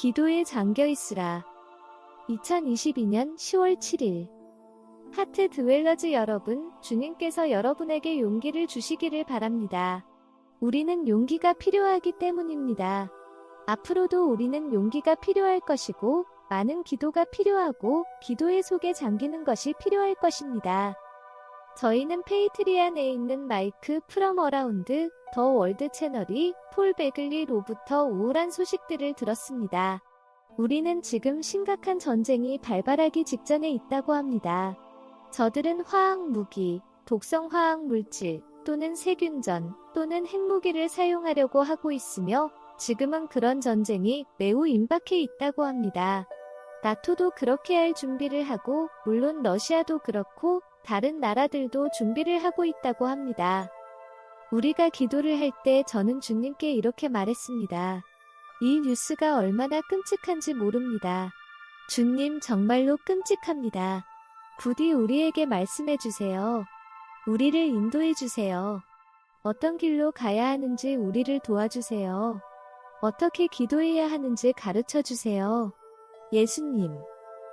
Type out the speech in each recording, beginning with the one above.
기도에 잠겨 있으라. 2022년 10월 7일. 하트 드웰러즈 여러분, 주님께서 여러분에게 용기를 주시기를 바랍니다. 우리는 용기가 필요하기 때문입니다. 앞으로도 우리는 용기가 필요할 것이고, 많은 기도가 필요하고, 기도의 속에 잠기는 것이 필요할 것입니다. 저희는 페이트리안에 있는 마이크 프롬 어라운드 더 월드 채널이 폴 베글리로부터 우울한 소식들을 들었습니다. 우리는 지금 심각한 전쟁이 발발하기 직전에 있다고 합니다. 저들은 화학 무기, 독성 화학 물질 또는 세균전 또는 핵무기를 사용하려고 하고 있으며 지금은 그런 전쟁이 매우 임박해 있다고 합니다. 나토도 그렇게 할 준비를 하고 물론 러시아도 그렇고 다른 나라들도 준비를 하고 있다고 합니다. 우리가 기도를 할 때 저는 주님께 이렇게 말했습니다. 이 뉴스가 얼마나 끔찍한지 모릅니다. 주님 정말로 끔찍합니다. 부디 우리에게 말씀해 주세요. 우리를 인도해 주세요. 어떤 길로 가야 하는지 우리를 도와주세요. 어떻게 기도해야 하는지 가르쳐 주세요. 예수님,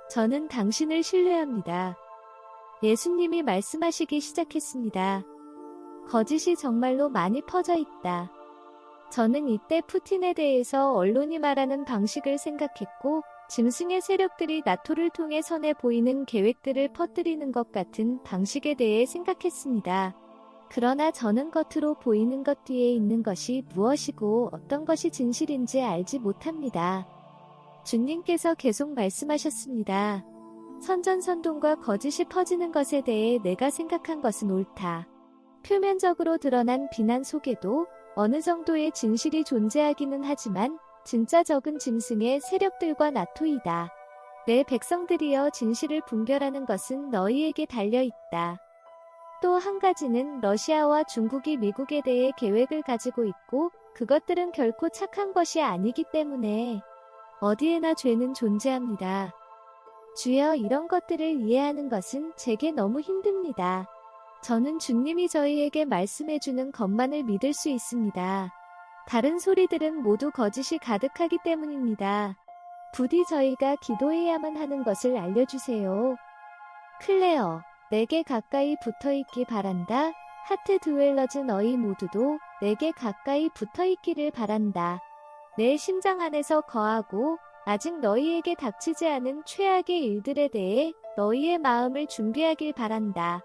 저는 당신을 신뢰합니다. 예수님이 말씀하시기 시작했습니다. 거짓이 정말로 많이 퍼져 있다. 저는 이때 푸틴에 대해서 언론이 말하는 방식을 생각했고 짐승의 세력들이 나토를 통해 선해 보이는 계획들을 퍼뜨리는 것 같은 방식에 대해 생각했습니다. 그러나 저는 겉으로 보이는 것 뒤에 있는 것이 무엇이고 어떤 것이 진실인지 알지 못합니다. 주님께서 계속 말씀하셨습니다. 선전선동과 거짓이 퍼지는 것에 대해 내가 생각한 것은 옳다. 표면적으로 드러난 비난 속에도 어느 정도의 진실이 존재하기는 하지만 진짜 적은 짐승의 세력들과 나토이다. 내 백성들이여 진실을 분별하는 것은 너희에게 달려있다. 또 한 가지는 러시아와 중국이 미국에 대해 계획을 가지고 있고 그것들은 결코 착한 것이 아니기 때문에 어디에나 죄는 존재합니다. 주여 이런 것들을 이해하는 것은 제게 너무 힘듭니다. 저는 주님이 저희에게 말씀해주는 것만을 믿을 수 있습니다. 다른 소리들은 모두 거짓이 가득하기 때문입니다. 부디 저희가 기도해야만 하는 것을 알려주세요. 클레어, 내게 가까이 붙어있기 바란다. 하트 드웰러즈 너희 모두도 내게 가까이 붙어있기를 바란다. 내 심장 안에서 거하고 아직 너희에게 닥치지 않은 최악의 일들에 대해 너희의 마음을 준비하길 바란다.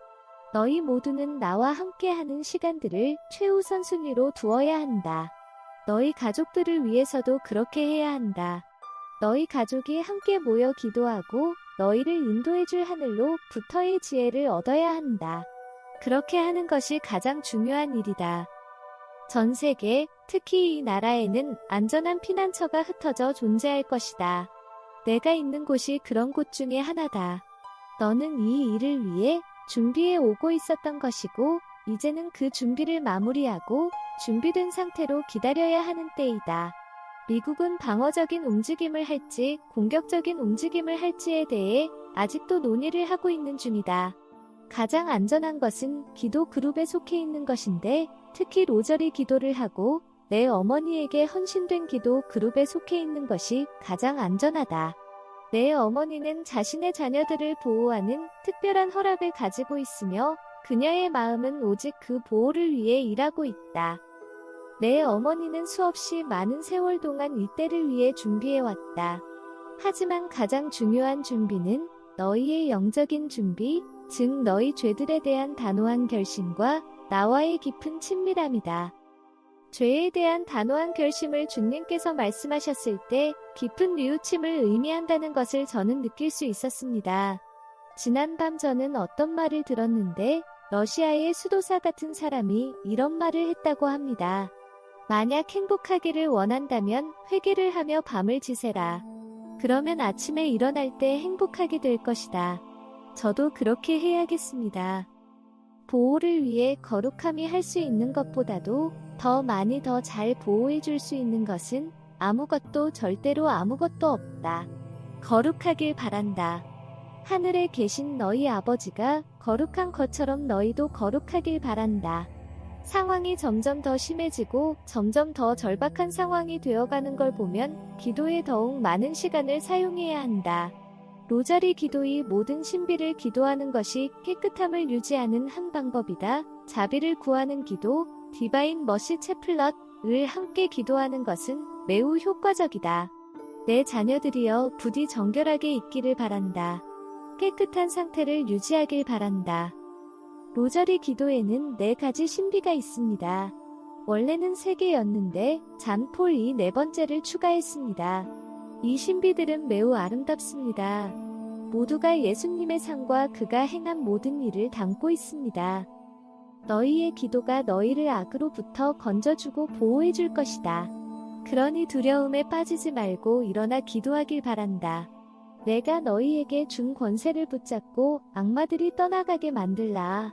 너희 모두는 나와 함께하는 시간들을 최우선 순위로 두어야 한다. 너희 가족들을 위해서도 그렇게 해야 한다. 너희 가족이 함께 모여 기도하고 너희를 인도해줄 하늘로 부터의 지혜를 얻어야 한다. 그렇게 하는 것이 가장 중요한 일이다. 전 세계, 특히 이 나라에는 안전한 피난처가 흩어져 존재할 것이다. 내가 있는 곳이 그런 곳 중에 하나다. 너는 이 일을 위해 준비해 오고 있었던 것이고 이제는 그 준비를 마무리하고 준비된 상태로 기다려야 하는 때이다. 미국은 방어적인 움직임을 할지 공격적인 움직임을 할지에 대해 아직도 논의를 하고 있는 중이다. 가장 안전한 것은 기도 그룹에 속해 있는 것인데 특히 로저리 기도를 하고 내 어머니에게 헌신된 기도 그룹에 속해 있는 것이 가장 안전하다. 내 어머니는 자신의 자녀들을 보호하는 특별한 허락을 가지고 있으며 그녀의 마음은 오직 그 보호를 위해 일하고 있다. 내 어머니는 수없이 많은 세월 동안 이 때를 위해 준비해왔다. 하지만 가장 중요한 준비는 너희의 영적인 준비, 즉 너희 죄들에 대한 단호한 결심과 나와의 깊은 친밀함이다. 죄에 대한 단호한 결심을 주님께서 말씀하셨을 때 깊은 뉘우침을 의미한다는 것을 저는 느낄 수 있었습니다. 지난밤 저는 어떤 말을 들었는데 러시아의 수도사 같은 사람이 이런 말을 했다고 합니다. 만약 행복하기를 원한다면 회개를 하며 밤을 지새라. 그러면 아침에 일어날 때 행복하게 될 것이다. 저도 그렇게 해야겠습니다. 보호를 위해 거룩함이 할 수 있는 것보다도 더 많이 더 잘 보호해 줄 수 있는 것은 아무것도 절대로 아무것도 없다. 거룩하길 바란다. 하늘에 계신 너희 아버지가 거룩한 것처럼 너희도 거룩하길 바란다. 상황이 점점 더 심해지고 점점 더 절박한 상황이 되어가는 걸 보면 기도에 더욱 많은 시간을 사용해야 한다. 로자리 기도의 모든 신비를 기도하는 것이 깨끗함을 유지하는 한 방법이다. 자비를 구하는 기도, 디바인 머시 채플럿을 함께 기도하는 것은 매우 효과적이다. 내 자녀들이여 부디 정결하게 있기를 바란다. 깨끗한 상태를 유지하길 바란다. 로자리 기도에는 4가지 신비가 있습니다. 원래는 3개였는데 잔폴이 4번째를 추가했습니다. 이 신비들은 매우 아름답습니다. 모두가 예수님의 상과 그가 행한 모든 일을 담고 있습니다. 너희의 기도가 너희를 악으로부터 건져주고 보호해줄 것이다. 그러니 두려움에 빠지지 말고 일어나 기도하길 바란다. 내가 너희에게 준 권세를 붙잡고 악마들이 떠나가게 만들라.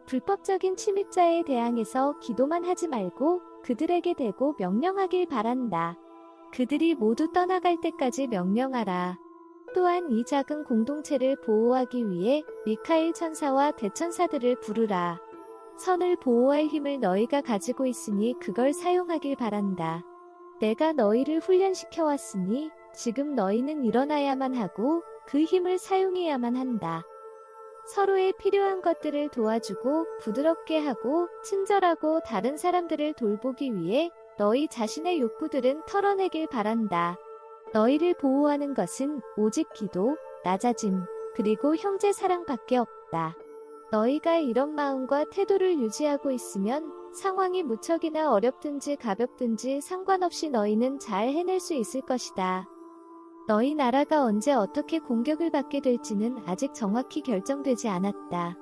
불법적인 침입자에 대항해서 기도만 하지 말고 그들에게 대고 명령하길 바란다. 그들이 모두 떠나갈 때까지 명령하라. 또한 이 작은 공동체를 보호하기 위해 미카엘 천사와 대천사들을 부르라. 선을 보호할 힘을 너희가 가지고 있으니 그걸 사용하길 바란다. 내가 너희를 훈련시켜 왔으니 지금 너희는 일어나야만 하고 그 힘을 사용해야만 한다. 서로의 필요한 것들을 도와주고 부드럽게 하고 친절하고 다른 사람들을 돌보기 위해 너희 자신의 욕구들은 털어내길 바란다. 너희를 보호하는 것은 오직 기도, 낮아짐, 그리고 형제 사랑밖에 없다. 너희가 이런 마음과 태도를 유지하고 있으면 상황이 무척이나 어렵든지 가볍든지 상관없이 너희는 잘 해낼 수 있을 것이다. 너희 나라가 언제 어떻게 공격을 받게 될지는 아직 정확히 결정되지 않았다.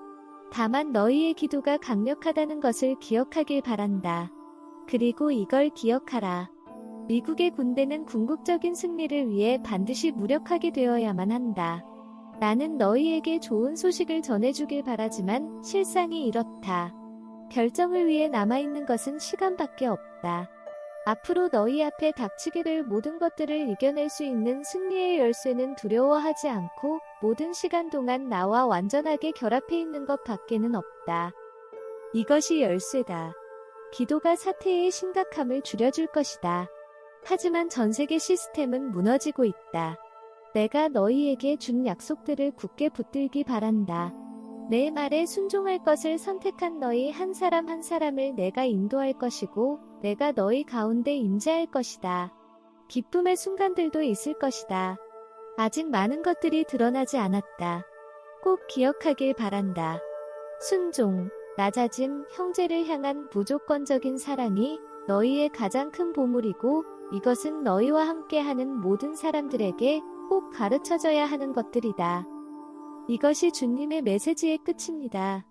다만 너희의 기도가 강력하다는 것을 기억하길 바란다. 그리고 이걸 기억하라. 미국의 군대는 궁극적인 승리를 위해 반드시 무력하게 되어야만 한다. 나는 너희에게 좋은 소식을 전해주길 바라지만 실상이 이렇다. 결정을 위해 남아있는 것은 시간밖에 없다. 앞으로 너희 앞에 닥치게 될 모든 것들을 이겨낼 수 있는 승리의 열쇠는 두려워하지 않고 모든 시간 동안 나와 완전하게 결합해 있는 것 밖에는 없다. 이것이 열쇠다. 기도가 사태의 심각함을 줄여줄 것이다. 하지만 전 세계 시스템은 무너지고 있다. 내가 너희에게 준 약속들을 굳게 붙들기 바란다. 내 말에 순종할 것을 선택한 너희 한 사람 한 사람을 내가 인도할 것이고 내가 너희 가운데 임재할 것이다. 기쁨의 순간들도 있을 것이다. 아직 많은 것들이 드러나지 않았다. 꼭 기억하길 바란다. 순종, 낮아짐, 형제를 향한 무조건적인 사랑이 너희의 가장 큰 보물이고 이것은 너희와 함께하는 모든 사람들에게 꼭 가르쳐져야 하는 것들이다. 이것이 주님의 메시지의 끝입니다.